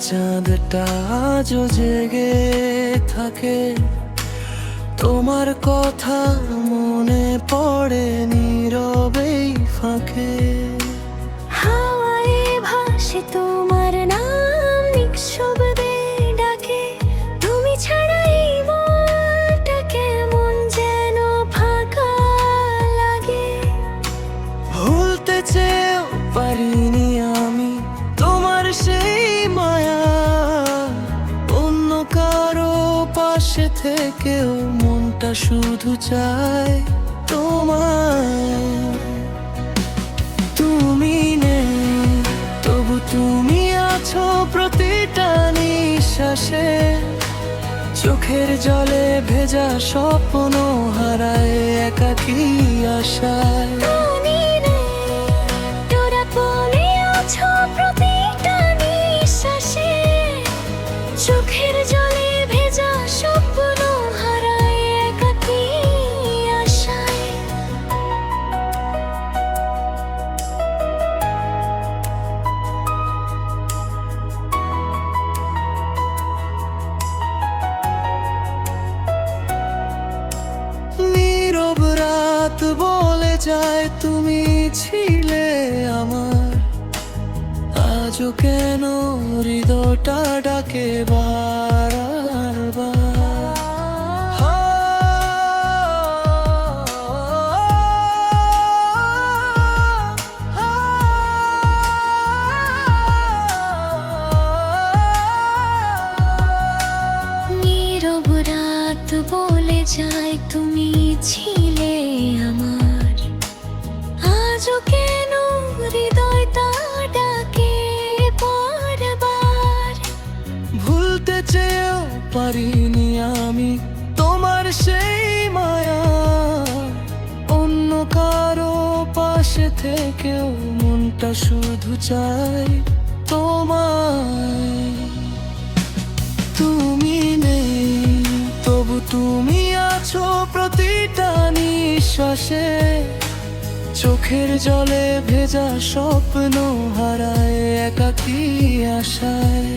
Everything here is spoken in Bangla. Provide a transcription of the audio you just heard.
চাঁদটা আজও জেগে থাকে, তোমার কথা মনে পড়ে নীরবেই ফাঁকে। হাওয়ায় ভাসে তোমার নাম নিঃশব্দে ডাকে, তুমি ছাড়া এই মনটা কেমন যেন ফাঁকা লাগে। ভুলতে চেয়েও পারিনি আমি তোমার সেই মায়া, অন্য কারো পাশে থেকেও মনটা শুধু চায় তোমায়। তুমি নেই তবু তুমি আছো প্রতিটা নিঃশ্বাসে, চোখের জলে ভেজা স্বপ্ন হারায় একাকী আশায়। তুমি নেই, তোরা বলে আছো প্রতিটা নিঃশ্বাসে, চোখের জলে ভেজা স্বপ্ন হারায় একাকী আশায়। নীরব রাত বলে যায় তুমি ছিলে আমার, আজও কেন হৃদয়টা ডাকে বারবার। নীরব রাত বলে যায় তুমি ছিলে আমার, আজও কেন হৃদয়টা ডাকে বারবার। ভুলতে চেয়েও পারিনি আমি তোমার সেই মায়া, অন্য কারো পাশে থেকেও মনটা শুধু চায় তোমায়। তুমি নেই তবু তুমি আছো প্রতিটা নিঃশ্বাসে, চোখের জলে ভেজা স্বপ্ন হারায় একাকী আশায়।